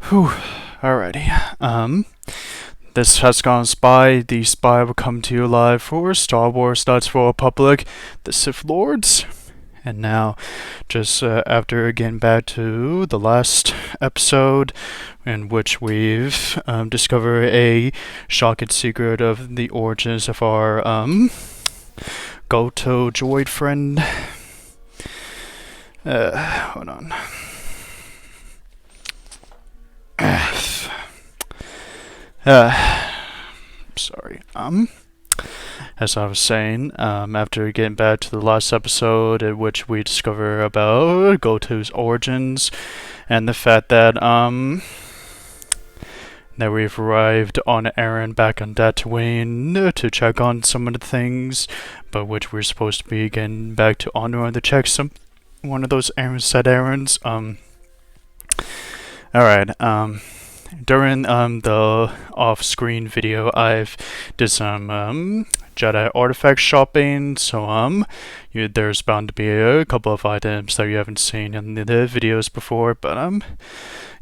Whew. Alrighty. This has gone Spy. The Spy will come to you live for Star Wars Knights for Republic, the Sith Lords. And now, just after getting back to the last episode, in which we've discovered a shocking secret of the origins of our Goto droid friend. Hold on. Sorry. As I was saying, after getting back to the last episode, in which we discover about Goto's origins, and the fact that that we've arrived on an errand back on Tatooine to check on some of the things, but which we're supposed to be getting back to Honor to check some one of those errands. Alright, during the off-screen video, I've did some Jedi artifact shopping, so there's bound to be a couple of items that you haven't seen in the videos before, but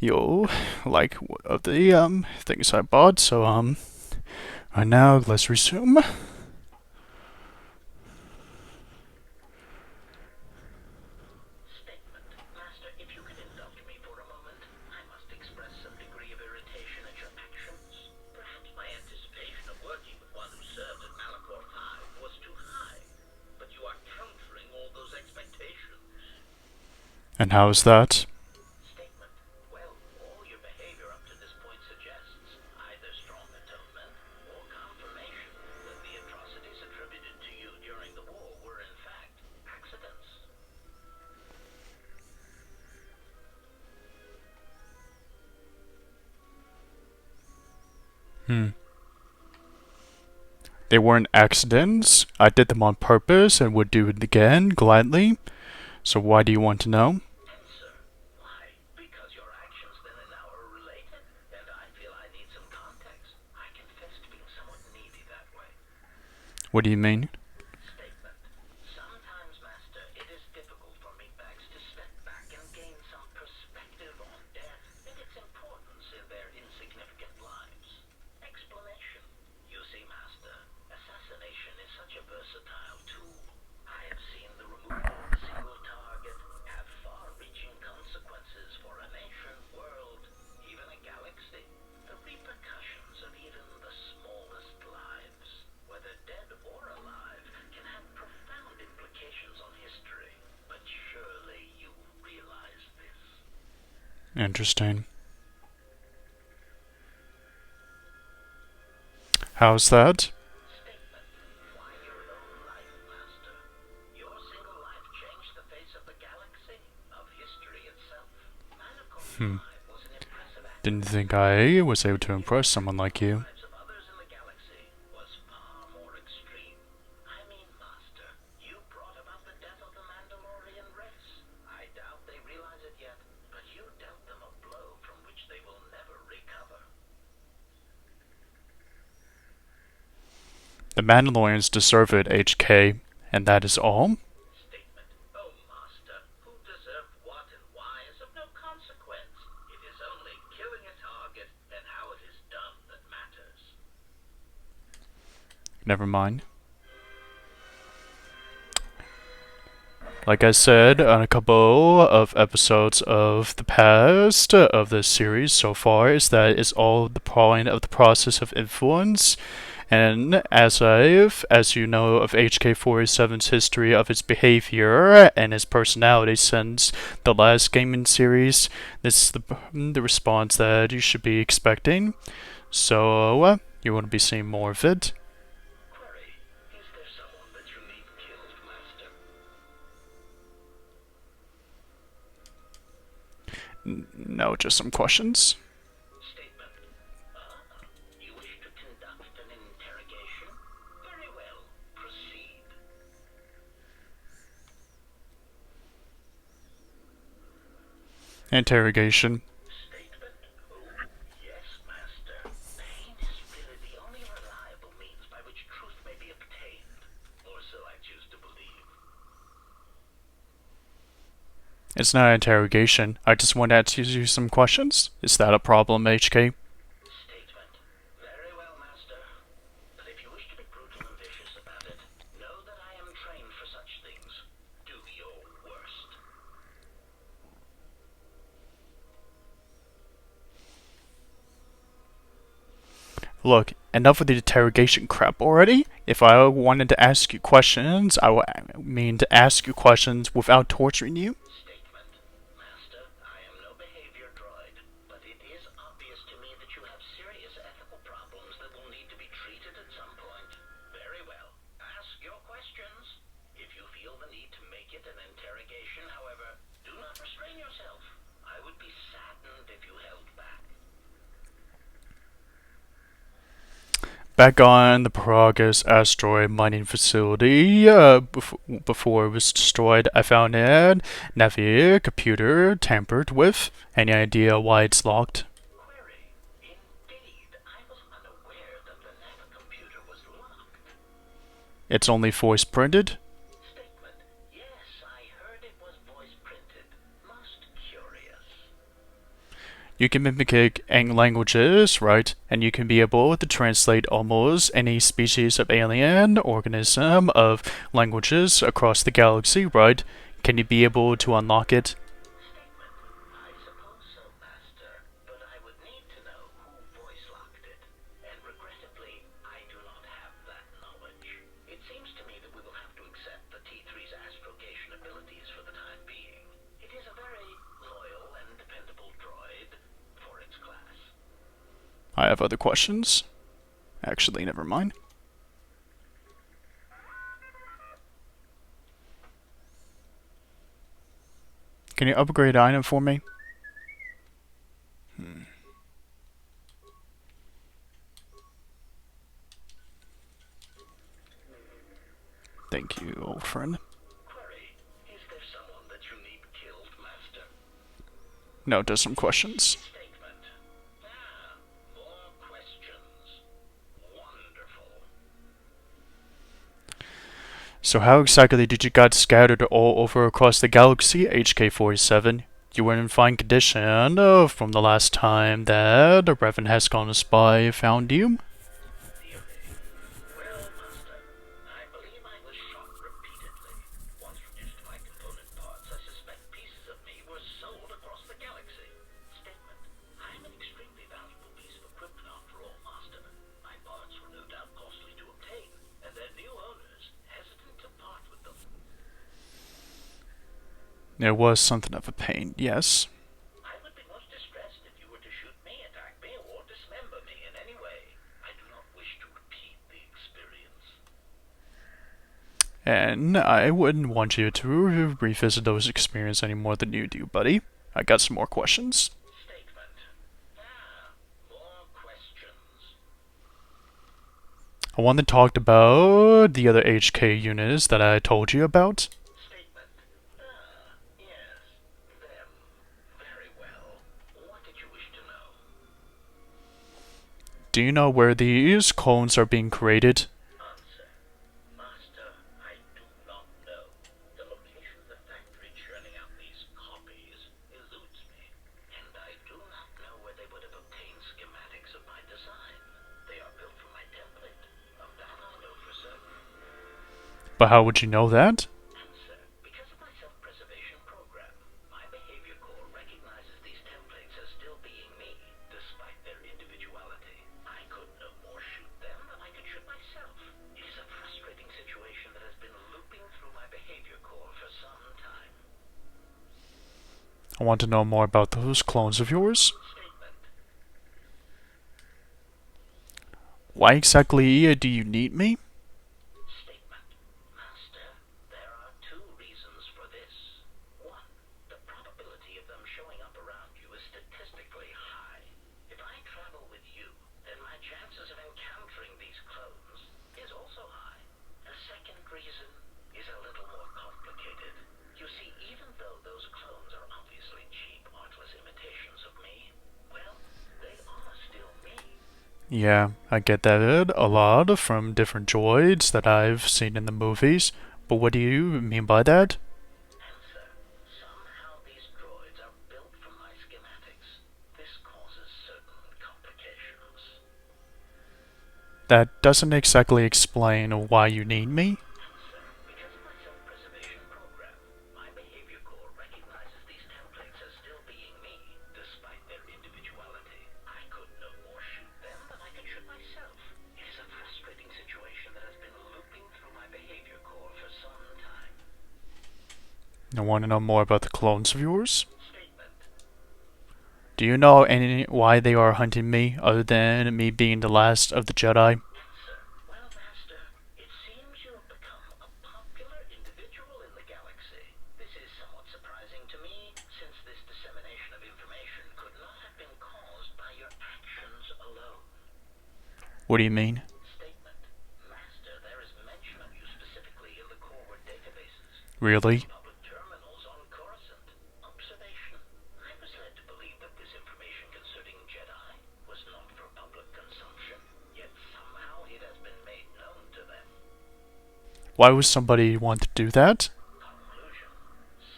you'll like one of the things I bought. So right now let's resume. And how is that? Statement. Well, all your behavior up to this point suggests either strong atonement or confirmation that the atrocities attributed to you during the war were in fact accidents. They weren't accidents. I did them on purpose and would do it again, gladly. So why do you want to know? Answer. Why? Because your actions then and now are related, and I feel I need some context. I confess to being somewhat needy that way. What do you mean? Statement. Sometimes, Master, it is difficult for meatbags to step back and gain some perspective on death and its importance in their insignificant lives. Explanation. You see, Master, assassination is such a versatile tool. I have seen the removal of a single target have far-reaching consequences for a nation, world, even a galaxy. The repercussions of even the smallest lives, whether dead or alive, can have profound implications on history. But surely you realize this. Interesting. How's that? Statement. Why your own life, Master? Your single life changed the face of the galaxy, of history itself. Manacor 5 was an impressive act. Didn't think I was able to impress someone like you. Lives of others in the galaxy was far more extreme. I mean, Master, you brought about the death of the Mandalorian race. I doubt they realize it yet, but you dealt them a blow from which they will never recover. The Mandalorians deserve it, HK, and that is all? Statement. Oh, Master, who deserved what and why is of no consequence. It is only killing a target and how it is done that matters. Never mind. Like I said on a couple of episodes of the past of this series so far, is that it's all the point of the process of influence. And as you know of HK47's history of his behavior and his personality since the last gaming series, this is the response that you should be expecting. So, you want to be seeing more of it. Query. Is there someone that you need killed, Master? No, just some questions. Statement. You wish to conduct an interrogation? Very well. Proceed. Interrogation. Statement. Oh, yes, Master. Pain is really the only reliable means by which truth may be obtained. Or so I choose to believe. It's not an interrogation. I just want to ask you some questions. Is that a problem, HK? Statement. Very well, Master. But if you wish to be brutal and vicious about it, know that I am trained for such things. Do your worst. Look, enough of the interrogation crap already. If I wanted to ask you questions, I would mean to ask you questions without torturing you. Statement. Master, I am no behavior droid, but it is obvious to me that you have serious ethical problems that will need to be treated at some point. Very well. Ask your questions. If you feel the need to make it an interrogation, however, do not restrain yourself. I would be saddened if you held back. Back on the Paragus asteroid mining facility, before it was destroyed, I found a Navi computer tampered with. Any idea why it's locked? Query. Indeed, I was unaware that the navicomputer was locked. It's only voice printed? Statement. Yes, I heard it was voice printed. Most curious. You can mimic languages, right? And you can be able to translate almost any species of alien organism of languages across the galaxy, right? Can you be able to unlock it? Statement. I suppose so, Master, but I would need to know who voice locked it. And regrettably, I do not have that knowledge. It seems to me that we will have to accept the T3's astrogation abilities for the time being. It is a very loyal and dependable droid for its class. I have other questions. Actually, never mind. Can you upgrade item for me? Thank you, old friend. Query. Is there someone that you need killed, Master? No, just some questions. Statement. Ah, more questions. Wonderful. So how exactly did you get scattered all over across the galaxy, HK-47? You were in fine condition from the last time that Revan has gone a spy found you? Well, Master, I believe I was shot repeatedly. Once reduced to my component parts, I suspect pieces of me were sold across the galaxy. Statement. I'm an extremely valuable piece of equipment after all, Master. My parts were no doubt costly to obtain, and their new owners hesitant to part with them. It was something of a pain, yes. I would be most distressed if you were to shoot me, attack me, or dismember me in any way. I do not wish to repeat the experience. And I wouldn't want you to revisit those experiences any more than you do, buddy. I got some more questions. Statement. Ah, more questions. I want to talk about the other HK units that I told you about. Statement. Ah, yes, them. Very well. What did you wish to know? Do you know where these clones are being created? Answer. Master, I do not know. The location of the factory churning out these copies eludes me, and I do not know where they would have obtained schematics of my design. They are built from my template. Of that I know for certain. But how would you know that? Answer. Because of my self-preservation program, my behavior core recognizes these templates as still being me, despite their individuality. I could no more shoot them than I could shoot myself. It is a frustrating situation that has been looping through my behavior core for some time. I want to know more about those clones of yours. Statement. Why exactly do you need me? Statement. Master, there are two reasons for this. One, the probability of them showing up around you is statistically high. If I travel with you, then my chances of encountering these clones is also high. The second reason is a little more complicated. You see, even though those clones are obviously cheap, artless imitations of me, well, they are still me. Yeah, I get that a lot from different droids that I've seen in the movies. But what do you mean by that? Answer. Somehow the That doesn't exactly explain why you need me. Answer. Because of my self-preservation program, my behavior core recognizes these templates as still being me, despite their individuality. I could no more shoot them than I could shoot myself. It is a frustrating situation that has been looping through my behavior core for some time. I want to know more about the clones of yours. Statement. Do you know any why they are hunting me, other than me being the last of the Jedi? Answer. Well, Master, it seems you have become a popular individual in the galaxy. This is somewhat surprising to me, since this dissemination of information could not have been caused by your actions alone. What do you mean? Statement. Master, there is mention of you specifically in the Corward databases. Really? Public terminals on Coruscant. Observation. I was led to believe that this information concerning Jedi was not for public consumption, yet somehow it has been made known to them. Why would somebody want to do that? Conclusion.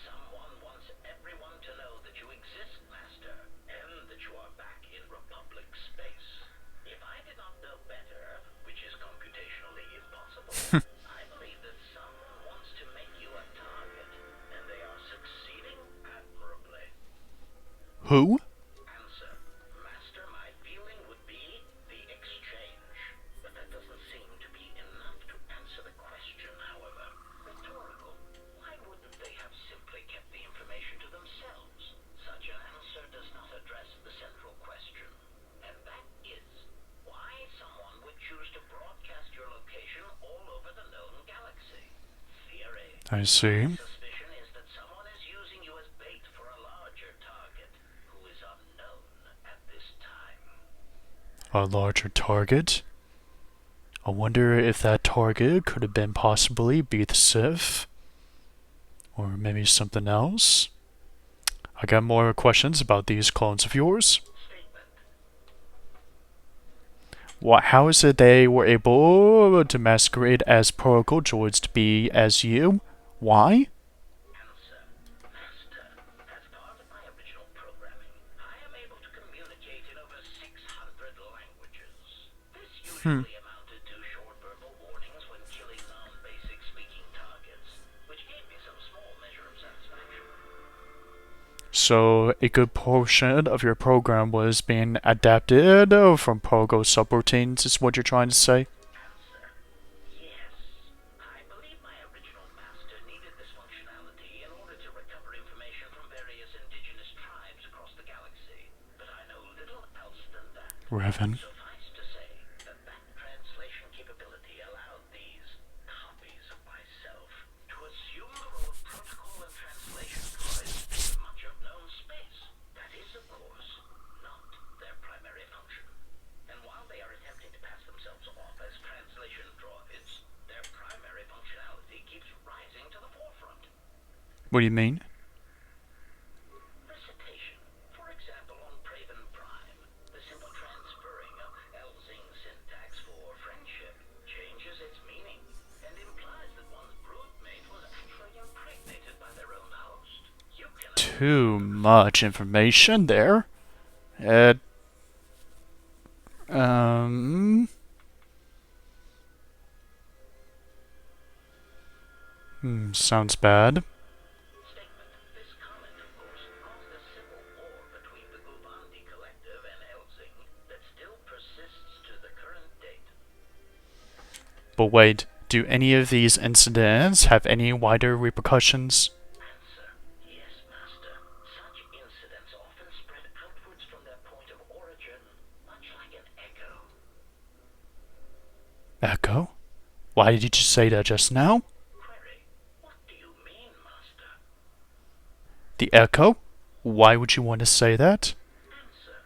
Someone wants everyone to know that you exist, Master, and that you are back in Republic space. If I did not know better, which is computationally impossible, I believe that someone wants to make you a target, and they are succeeding admirably. Who? Answer. Master, my feeling would be the exchange. But that doesn't seem to be enough to answer the question, however. Rhetorical. Why wouldn't they have simply kept the information to themselves? Such an answer does not address the central question. And that is, why someone would choose to broadcast your location all over the known galaxy. Theory. I see. Suspicion is that someone is using you as bait for a larger target, who is unknown at this time. A larger target? I wonder if that target could have been possibly be the Sith? Or maybe something else? I got more questions about these clones of yours. Statement. How is it they were able to masquerade as protocol droids to be as you? Why? Answer. Master, as part of my original programming, I am able to communicate in over 600 languages. This usually amounted to short verbal warnings when killing non-basic speaking targets, which gave me some small measure of satisfaction. So a good portion of your program was being adapted from Pogo subroutines is what you're trying to say? Answer. Yes. I believe my original master needed this functionality in order to recover information from various indigenous tribes across the galaxy. But I know little else than that. Revan. Suffice to say that that translation capability allowed these copies of myself to assume the role of protocol and translation droids in much of known space. That is, of course, not their primary function. And while they are attempting to pass themselves off as translation droids, their primary functionality keeps rising to the forefront. What do you mean? Recitation. For example, on Praven Prime, the simple transferring of Elzing syntax for friendship changes its meaning and implies that one's broodmate was actually impregnated by their own host. You can Too much information there. It sounds bad. Statement. This comment, of course, caused a civil war between the Gulbandi Collective and Elzing that still persists to the current date. But wait, do any of these incidents have any wider repercussions? Answer. Yes, Master. Such incidents often spread outwards from their point of origin, much like an echo. Echo? Why did you just say that just now? Query. What do you mean, Master? The echo? Why would you want to say that? Answer.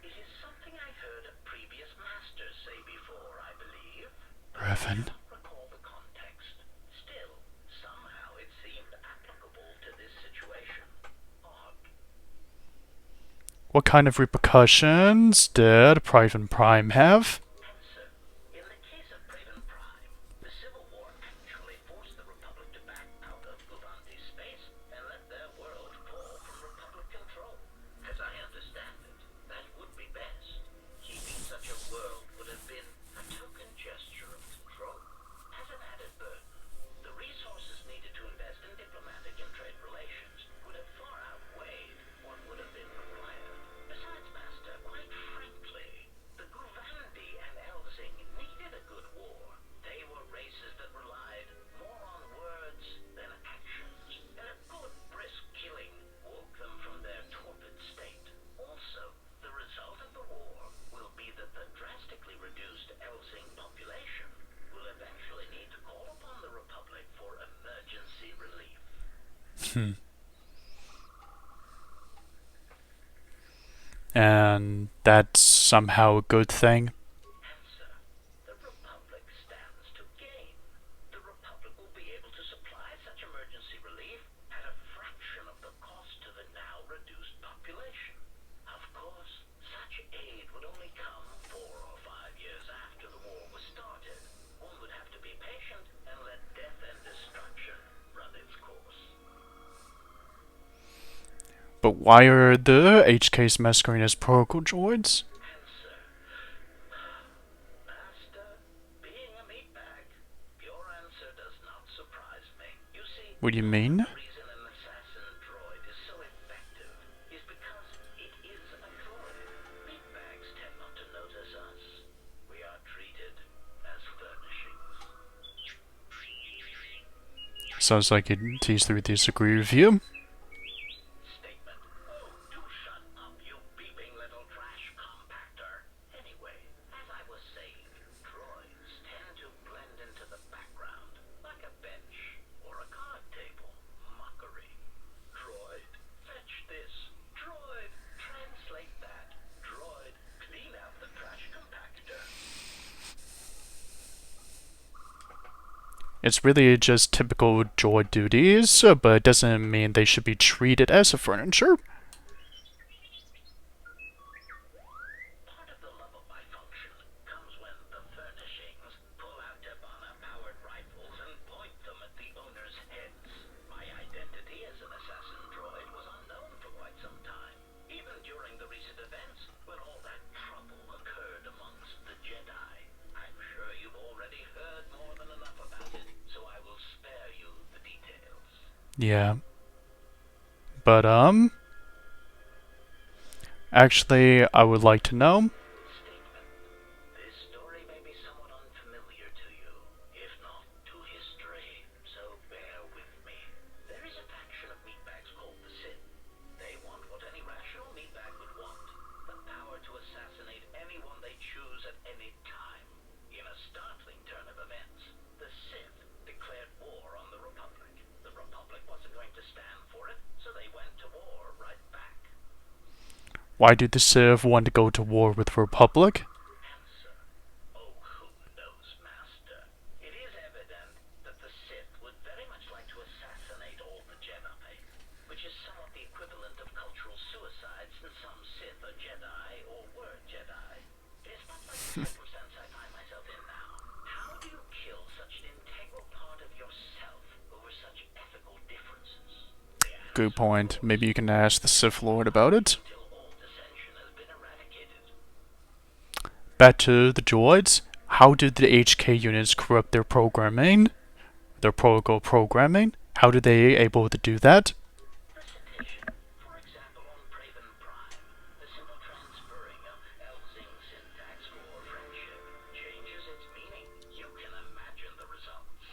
It is something I heard a previous Master say before, I believe. Revan. Recall the context. Still, somehow it seemed applicable to this situation. Odd. What kind of repercussions did Private Prime have? Answer. In the case of Praven Prime, the Civil War actually forced the Republic to back out of Gulbandi space and let their world fall from Republic control. As I understand it, that would be best. Keeping such a world would have been a token Hmm. And that's somehow a good thing. Answer. The Republic stands to gain. The Republic will be able to supply such emergency relief at a fraction of the cost to the now reduced population. Of course, such aid would only come 4 or 5 years after the war was started. One would have to be patient and let death and destruction run its course. But why are the HKs masquerading as protocol droids? Answer. Master, being a meatbag, your answer does not surprise me. You see, What do you mean? the reason an assassin droid is so effective is because it is a droid. Meatbags tend not to notice us. We are treated as furnishings. Sounds like T3 disagree with you. Statement. Oh, do shut up, you beeping little trash compactor. Anyway, as I was saying, droids tend to blend into the background, like a bench or a card table. Mockery. Droid, fetch this. Droid, translate that. Droid, clean out the trash compactor. It's really just typical droid duties, but it doesn't mean they should be treated as a furniture. Part of the love of my function comes when the furnishings pull out Tabana-powered rifles and point them at the owner's heads. My identity as an assassin droid was unknown for quite some time, even during the recent events when all that trouble occurred amongst the Jedi. I'm sure you've already heard more than enough about it, so I will spare you the details. Yeah. But, actually, I would like to know. Statement. This story may be somewhat unfamiliar to you, if not to history, so bear with me. There is a faction of meatbags called the Sith. They want what any rational meatbag would want, the power to assassinate anyone they choose at any time. In a startling turn of events, the Sith declared war on the Republic. The Republic wasn't going to stand for it, so they went to war right back. Why do the Sith want to go to war with the Republic? Answer. Oh, who knows, Master? It is evident that the Sith would very much like to assassinate all the Jedi, which is somewhat the equivalent of cultural suicide since some Sith are Jedi or were Jedi. It is much like the circumstance I find myself in now. How do you kill such an integral part of yourself over such ethical differences? The Good answer, of point. course, Maybe you can ask the Sith Lord about it. until all dissension has been eradicated. Back to the droids. How did the HK units corrupt their programming? Their protocol programming? How did they able to do that? Recitation. For example, on Praven Prime, the simple transferring of Elzing syntax for friendship changes its meaning. You can imagine the results.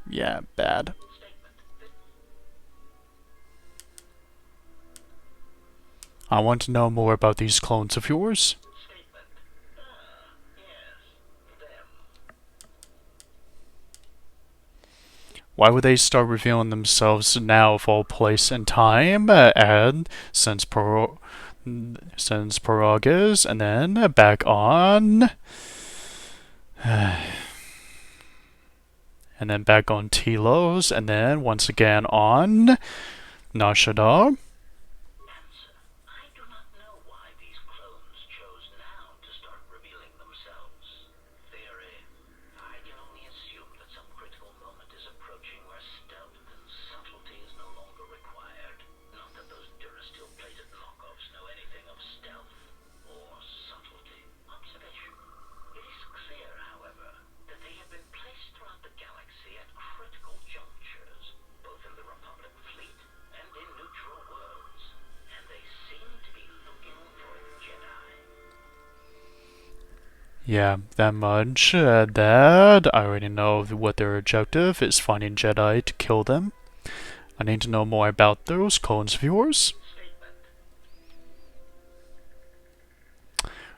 Yeah, bad. Statement. I want to know more about these clones of yours. Statement. Yes, them. Why would they start revealing themselves now of all place and time? And since Paragas, and then back on, and then back on Telos, and then once again on Nashadar. Answer. I do not know why these clones chose now to start revealing themselves. Theory. I can only assume that some critical moment is approaching where stealth and subtlety is no longer required. Not that those Durasteel-plated knockoffs know anything of stealth or subtlety. Observation. It is clear, however, that they have been placed throughout the galaxy at critical junctures, both in the Republic fleet and in neutral worlds, and they seem to be looking for the Jedi. Yeah, that much. That I already know what their objective is: finding Jedi to kill them. I need to know more about those clones of yours. Statement.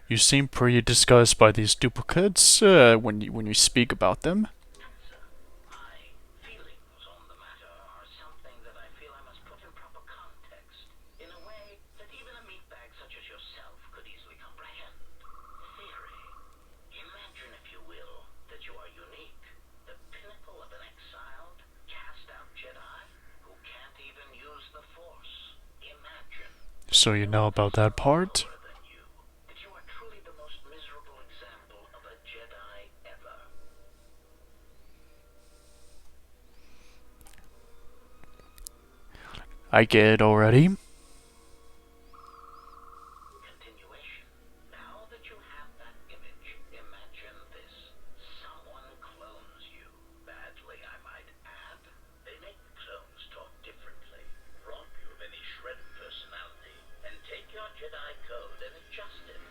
You seem pretty disgusted by these duplicates when you speak about them. So you know about that part? Than you, that you are truly the most miserable example of a Jedi ever. I get it already. Continuation. Now that you have that image, imagine this. Someone clones you. Badly, I might add. They make the clones talk differently, rob you of any shred of personality, and take your Jedi code and adjust it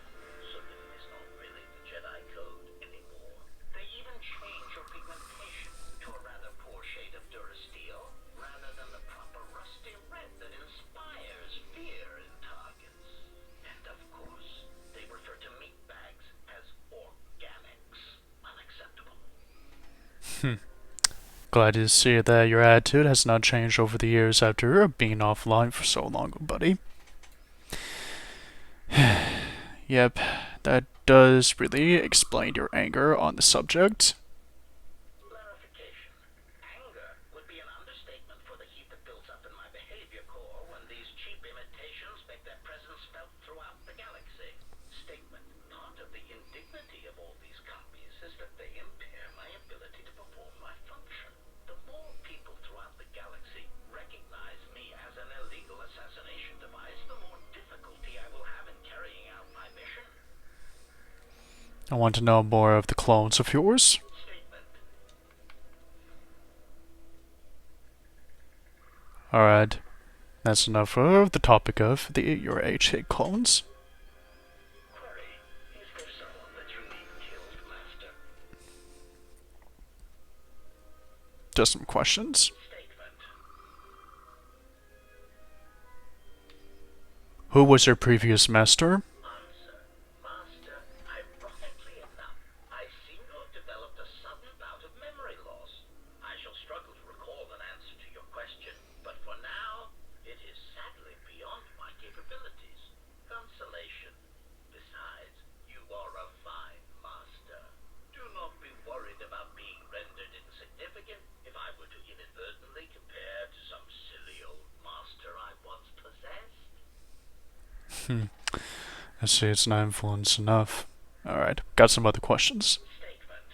so that it is not really the Jedi code anymore. They even change your pigmentation to a rather poor shade of Durasteel, rather than the proper rusty red that inspires fear in targets. And of course, they refer to meat bags as organics. Unacceptable. Glad to see that your attitude has not changed over the years after being offline for so long, buddy. Yep, that does really explain your anger on the subject. Clarification. Anger would be an understatement for the heat that builds up in my behavior core when these cheap imitations make their presence felt throughout the galaxy. Statement. Part of the indignity of all these copies is that they impair my ability to perform my function. The more people throughout the galaxy recognize me as an illegal assassination device, the more difficulty I will have in carrying out my mission. I want to know more of the clones of yours. Statement. Alright, that's enough of the topic of your HA clones. Query. Is there someone that you need killed, Master? Just some questions. Statement. Who was your previous master? Answer. Master, ironically enough, I seem to have developed a sudden bout of memory loss. I shall struggle to recall an answer to your question, but for now, it is sadly beyond my capabilities. Consolation. Besides, you are a fine master. Do not be worried about being rendered insignificant if I were to inadvertently compare to some silly old master I once possessed. I see it's not influence enough. Alright, got some other questions. Statement.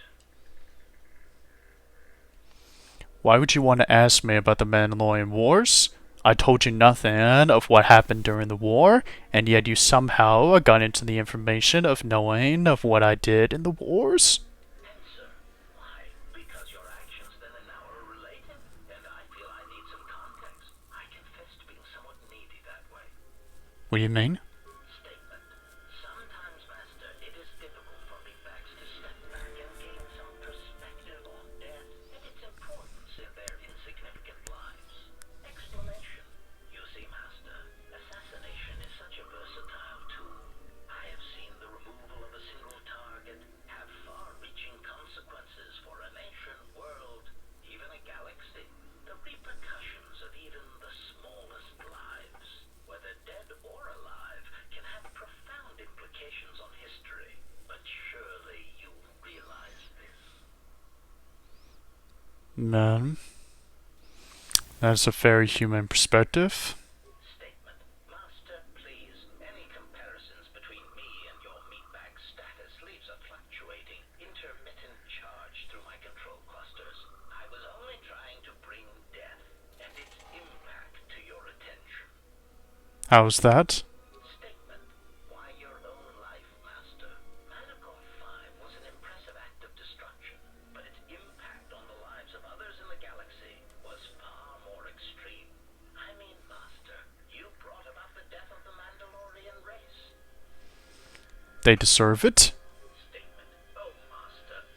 Why would you want to ask me about the Mandalorian Wars? I told you nothing of what happened during the war, and yet you somehow got into the information of knowing of what I did in the wars? Answer. Why? Because your actions then and now are related, and I feel I need some context. I confess to being somewhat needy that way. What do you mean? Statement. Sometimes, Master, it is difficult for me facts to step back and gain some perspective on death and its importance in their insignificant lives. Explanation. You see, Master, assassination is such a versatile tool. I have seen the removal of a single target have far-reaching consequences for a nation, world, even a galaxy. The repercussions of even the smallest lives, whether dead or alive, can have profound implications on history. But surely you realize this. Man, that's a very human perspective. Statement. Master, please, any comparisons between me and your meatbag status leaves a fluctuating, intermittent charge through my control clusters. I was only trying to bring death and its impact to your attention. How's that? Statement. Why your own life, Master? Manacor 5 was an impressive act of destruction, but its impact on the lives of others in the galaxy was far more extreme. I mean, Master, you brought about the death of the Mandalorian race. They deserve it? Statement. Oh, Master.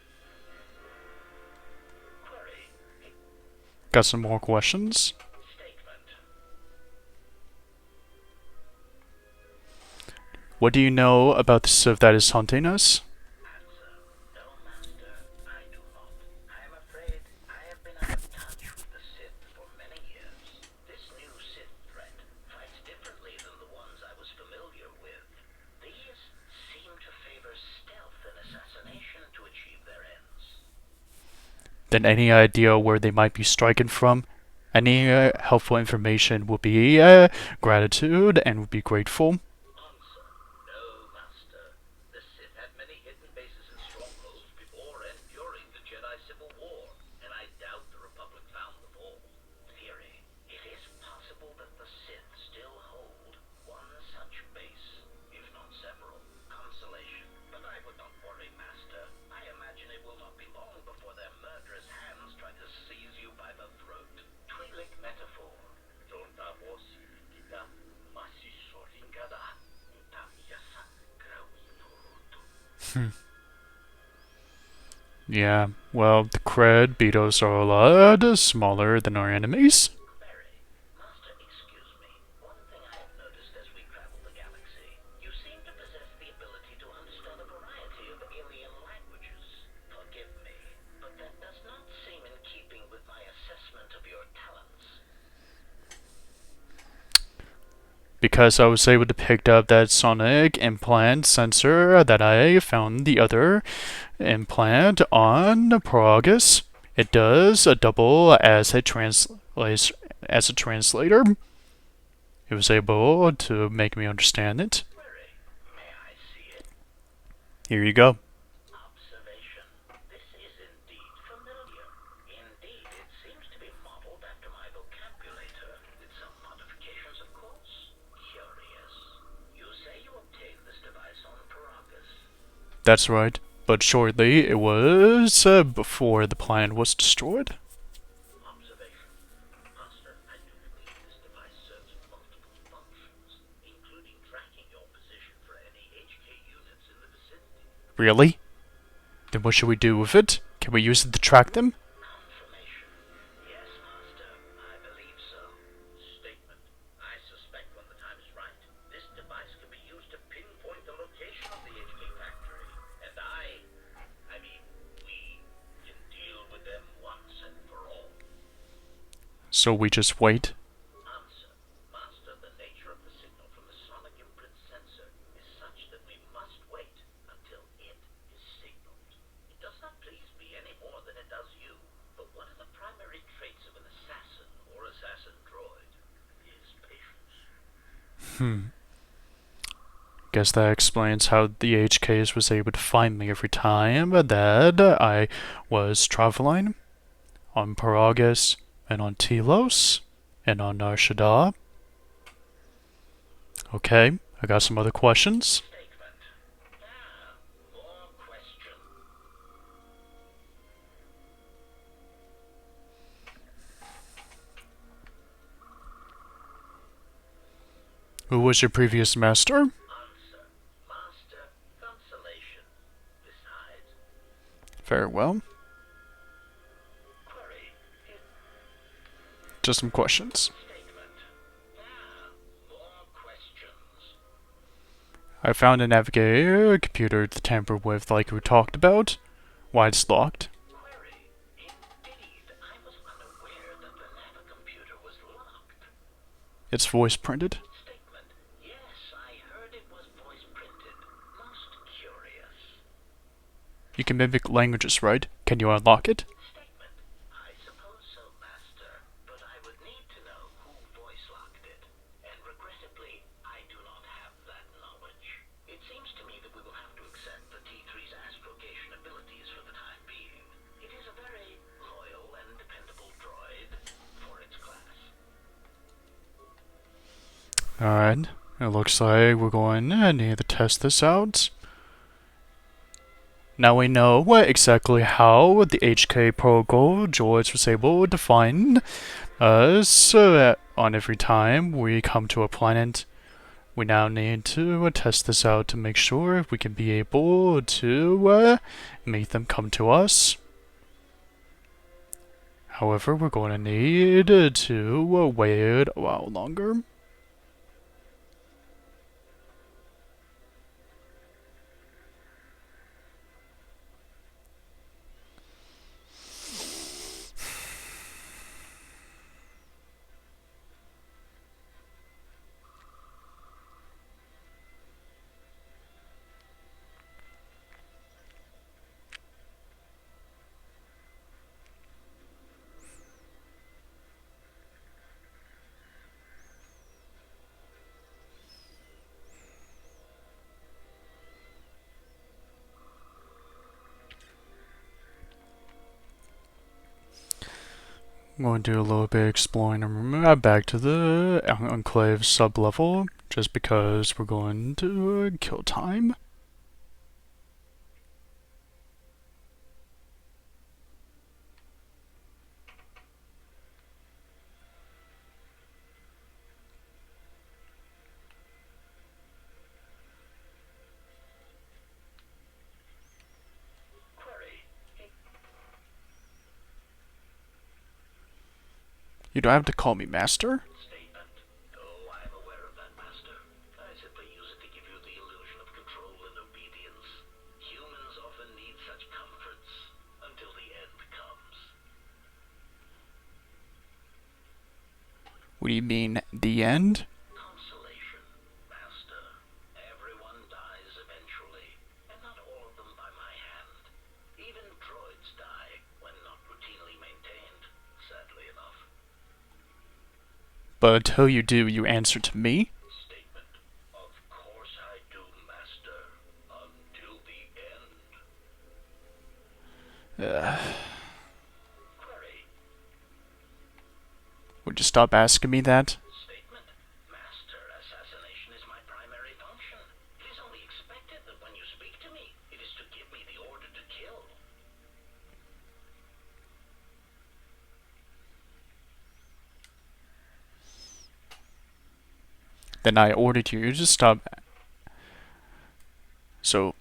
Query. Got some more questions? Statement. What do you know about the Sith that is hunting us? Answer. No, Master, I do not. I am afraid I have been out of touch with the Sith for many years. This new Sith threat fights differently than the ones I was familiar with. These seem to favor stealth and assassination to achieve their ends. Then any idea where they might be striking from? Any helpful information would be gratitude and would be grateful. Answer. No, Master. The Sith had many hidden bases and strongholds before and during the Jedi Civil War, and I doubt the Republic found them all. Theory. It is possible that the Sith still hold one such base, if not several. Consolation. But I would not worry, Master. I imagine it will not be long before their murderous hands try to seize you by the throat. Twi'lek metaphor. Yeah, well, the Cred Beetles are a lot smaller than our enemies. Mary, Master, excuse me. One thing I have noticed as we travel the galaxy, you seem to possess the ability to understand a variety of alien languages. Forgive me, but that does not seem in keeping with my assessment of your talents. Because I was able to pick up that sonic implant sensor that I found the other implant on Paragus. It does a double as a translator. It was able to make me understand it. Mary, may I see it? Here you go. Observation. This is indeed familiar. Indeed, it seems to be modeled after my vocabulator, with some modifications, of course. Curious. You say you obtained this device on Paragus. That's right. But shortly, it was before the planet was destroyed. Observation. Master, I do believe this device serves multiple functions, including tracking your position for any HK units in the vicinity. Really? Then what should we do with it? Can we use it to track them? Confirmation. Yes, Master, I believe so. Statement. I suspect when the time is right, this device can be used to pinpoint the location of the HK factory. And we can deal with them once and for all. So we just wait. Answer. Master, the nature of the signal from the sonic imprint sensor is such that we must wait until it is signaled. It does not please me any more than it does you. But what are the primary traits of an assassin or assassin droid? His patience. Guess that explains how the HKs was able to find me every time that I was traveling on Paragus and on Telos and on Nar Shaddaa. Okay, I got some other questions. Statement. More question. Who was your previous master? Answer. Master, consolation. Besides. Very well. Query. Just some questions. Statement. More questions. I found a navigator computer to tamper with like we talked about. Why it's locked. Query. Indeed, I was unaware that the navicomputer was locked. It's voice printed. Statement. Yes, I heard it was voice printed. Most curious. You can mimic languages, right? Can you unlock it? Statement. I suppose so, Master, but I would need to know who voice locked it. And regrettably, I do not have that knowledge. It seems to me that we will have to accept the T3's astrogation abilities for the time being. It is a very loyal and dependable droid for its class. Alright, it looks like we're going to need to test this out. Now we know exactly how the HK protocol droids was able to find us on every time we come to a planet. We now need to test this out to make sure if we can be able to make them come to us. However, we're going to need to wait a while longer. I'm going to do a little bit of exploring and move back to the Enclave sub-level, just because we're going to kill time. Query. You don't have to call me master. Statement. Oh, I'm aware of that, Master. I simply use it to give you the illusion of control and obedience. Humans often need such comforts until the end comes. What do you mean, the end? Consolation, Master. Everyone dies eventually, and not all of them by my hand. Even droids die when not routinely maintained, sadly enough. But until you do, you answer to me? Statement. Of course I do, Master. Until the end. Query. Would you stop asking me that? Statement. Master, assassination is my primary function. It is only expected that when you speak to me, it is to give me the order to kill. Then I ordered you to stop. So,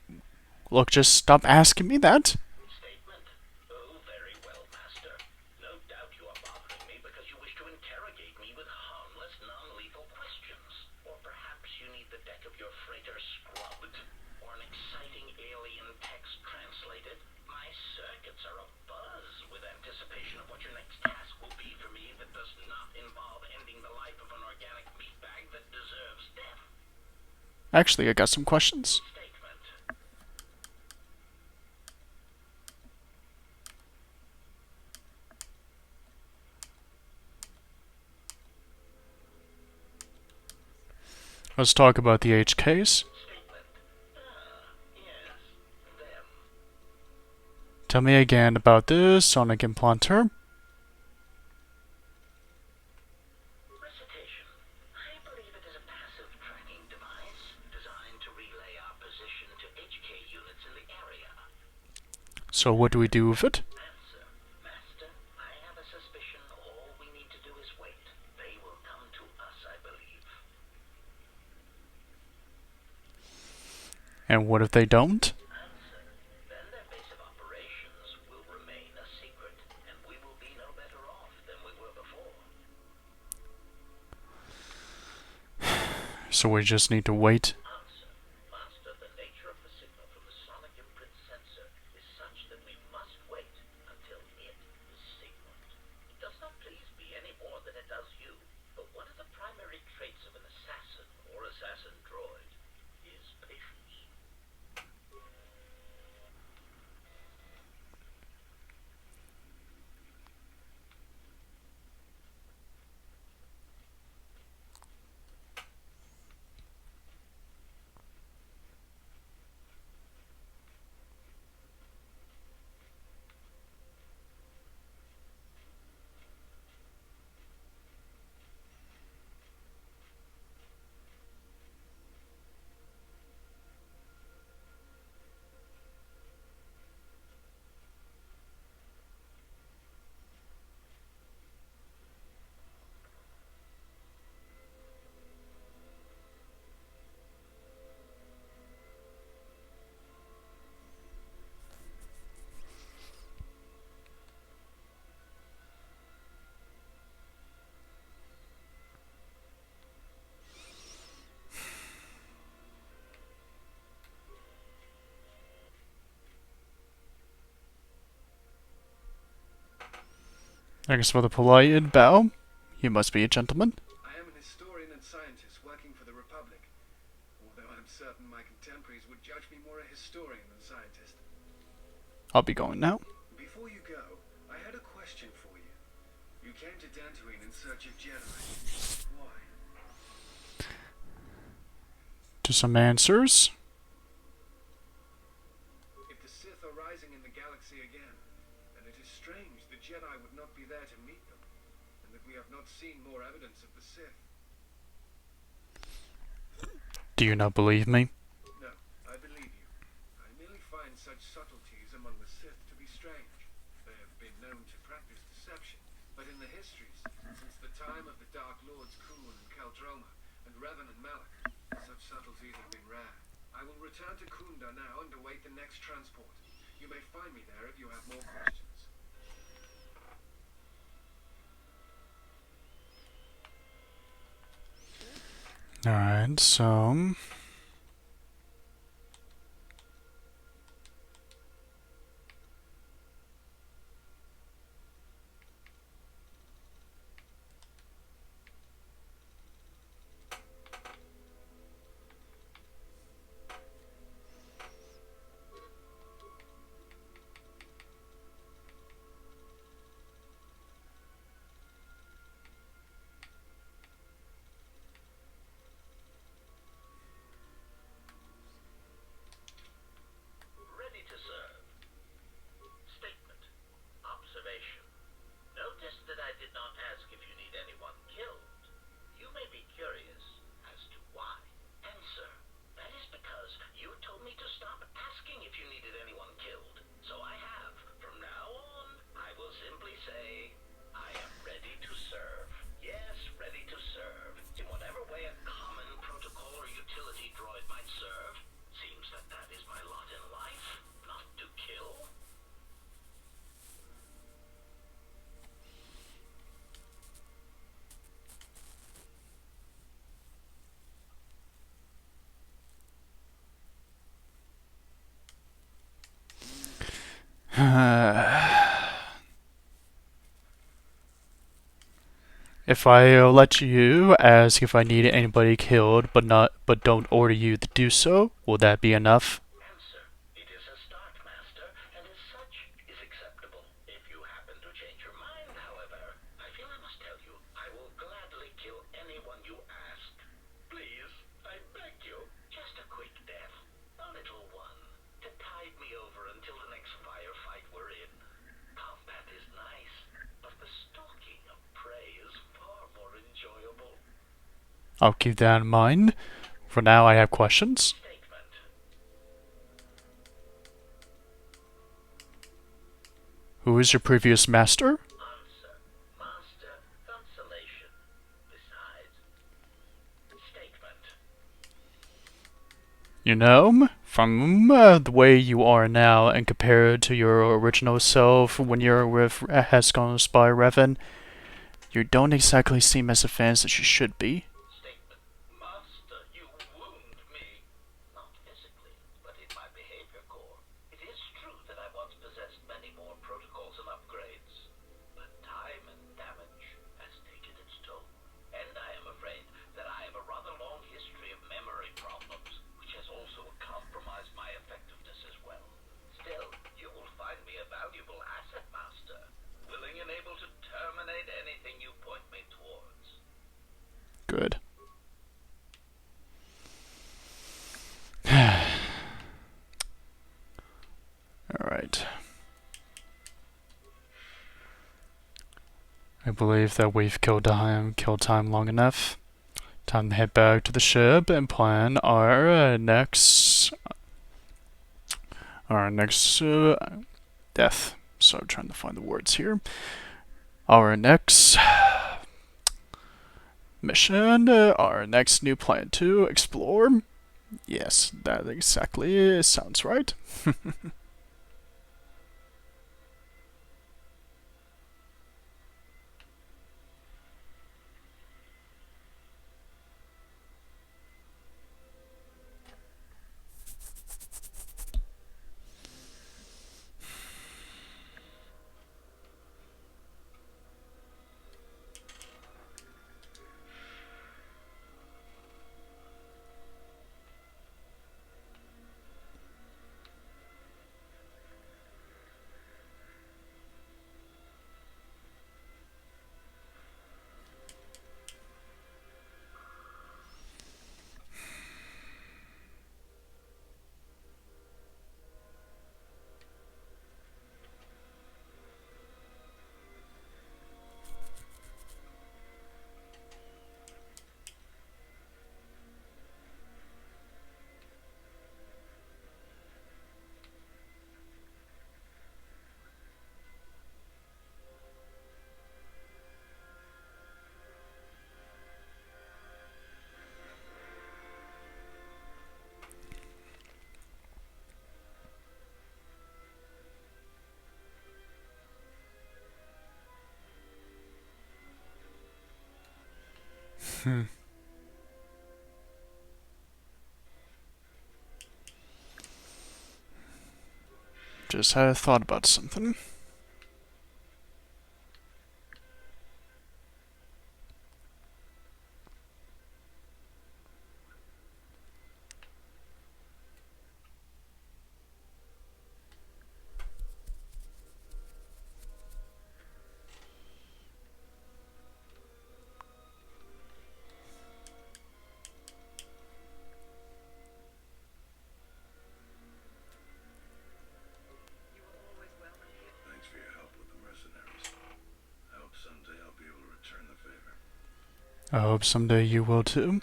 look, just stop asking me that. Statement. Oh, very well, Master. No doubt you are bothering me because you wish to interrogate me with harmless, non-lethal questions. Or perhaps you need the deck of your freighter scrubbed. Or an exciting alien text translated. My circuits are abuzz with anticipation of what your next task will be for me that does not involve ending the life of an organic meatbag that deserves death. Actually, I got some questions. Statement. Let's talk about the HKs. Statement. Yes. Them. Tell me again about this sonic implanter. Recitation. I believe it is a passive tracking device designed to relay our position to HK units in the area. So what do we do with it? Answer. Master, I have a suspicion all we need to do is wait. They will come to us, I believe. And what if they don't? Answer. Then their base of operations will remain a secret, and we will be no better off than we were before. So we just need to wait. Answer. Master, the nature of the signal from the sonic imprint sensor is such that we must wait until it is signaled. It does not please me any more than it does you, but one of the primary traits of an assassin or assassin droid is patience. Thanks for the polite bow. You must be a gentleman. I am an historian and scientist working for the Republic, although I'm certain my contemporaries would judge me more a historian than scientist. I'll be going now. Before you go, I had a question for you. You came to Dantooine in search of Jedi. Why? To some answers. If the Sith are rising in the galaxy again, then it is strange the Jedi would not be there to meet them. seen more evidence of the Sith. Do you not believe me? No, I believe you. I merely find such subtleties among the Sith to be strange. They have been known to practice deception, but in the histories, since the time of the Dark Lords Kuun and Kaldroma, and Revan and Malak, such subtleties have been rare. I will return to Kunda now and await the next transport. You may find me there if you have more questions. Alright, so... Ready to serve. Statement. Observation. Notice that I did not ask if you need anyone killed. You may be curious as to why. Answer. That is because you told me to stop asking if you needed anyone killed. So I have. From now on, I will simply say, I am ready to serve. Yes, ready to serve. In whatever way a common protocol or utility droid might serve. Seems that that is my lot in life. Not to kill. If I let you ask if I need anybody killed, but don't order you to do so, will that be enough? Answer. It is a start, Master, and as such is acceptable. If you happen to change your mind, however, I feel I must tell you, I will gladly kill anyone you ask. Please, I beg you, just a quick death. A little one. To tide me over until the next firefight we're in. Combat is nice, but the stalking of prey is far more enjoyable. I'll keep that in mind. For now, I have questions. Statement. Who is your previous master? Answer. Master consolation. Besides. Statement. You know, from the way you are now and compared to your original self when you're with Haskell Spy Revan, you don't exactly seem as advanced as you should be. Statement. Master, you wound me. Not physically, but in my behavior core. It is true that I once possessed many more protocols and upgrades. But time and damage has taken its toll. And I am afraid that I have a rather long history of memory problems, which has also compromised my effectiveness as well. Still, you will find me a valuable asset, Master. Willing and able to terminate anything you point me towards. Good. Alright. I believe that we've killed time long enough. Time to head back to the ship and plan our next death. So I'm trying to find the words here. Our next mission, our next new plan to explore. Yes, that exactly sounds right. Hmm. Just had a thought about something. Thanks for your help with the mercenaries. I hope someday I'll be able to return the favor. I hope someday you will too.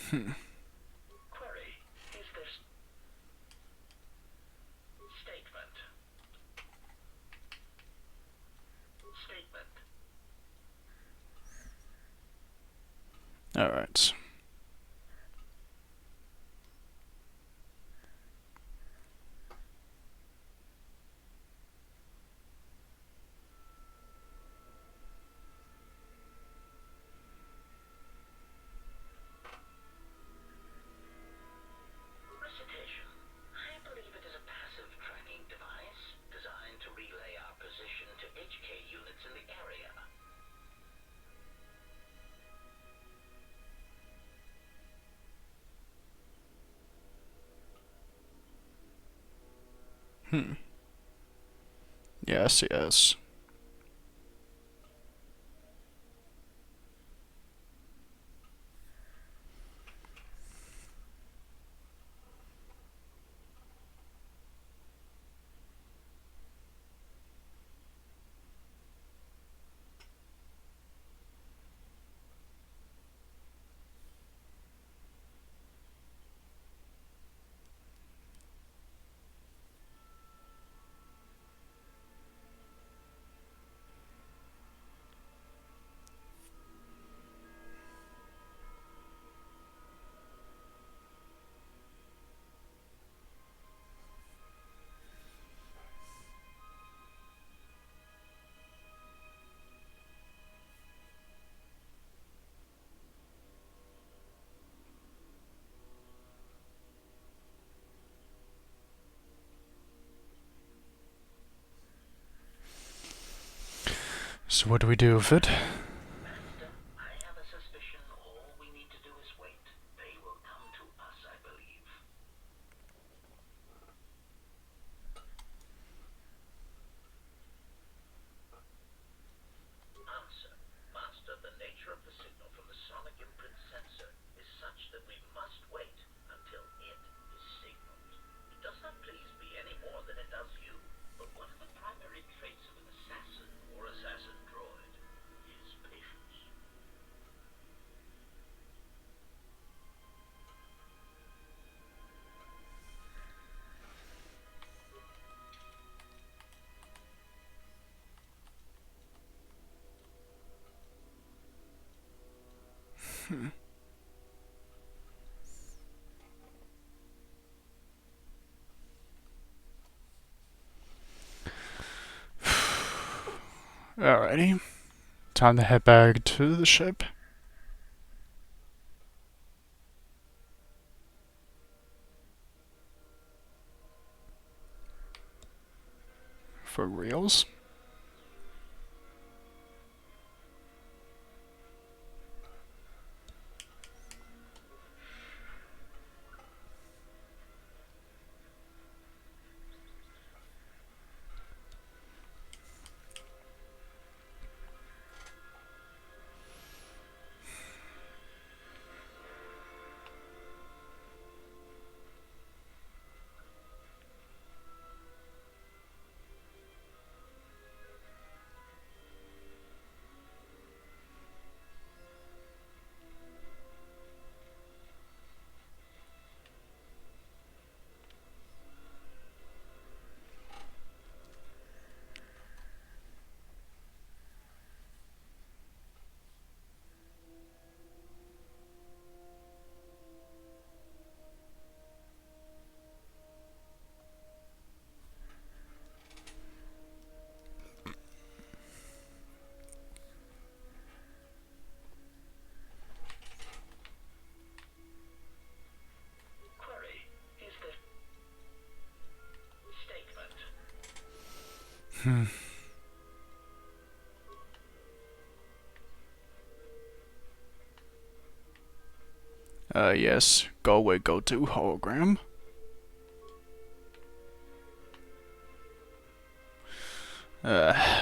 Query. Is this statement? Statement. Alright. Recitation. I believe it is a passive tracking device designed to relay our position to HK units in the area. Yes, yes. So what do we do with it? Master, I have a suspicion all we need to do is wait. They will come to us, I believe. Answer. Master, the nature of the signal from the sonic imprint sensor is such that we must wait until it is signaled. It does not please me any more than it does you. But what are the primary traits of an assassin or assassin droid? Is Alrighty. Time to head back to the ship. For reals. Query, is the statement. Yes. Go away, go to hologram.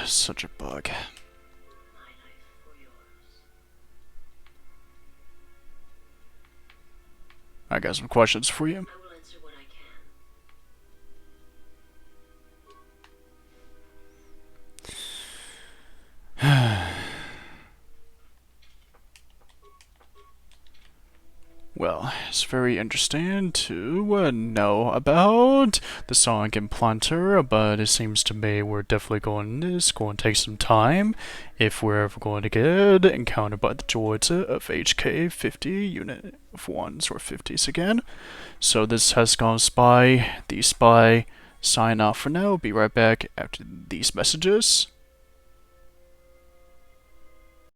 Such a bug. My life or yours? I got some questions for you. I will answer what I can. Well, it's very interesting to know about the sonic implanter, but it seems to me we're definitely it's going to take some time if we're ever going to get encountered by the droids of HK-50 unit of 1s or 50s again. So this has gone Spy, the Spy, sign off for now. Be right back after these messages.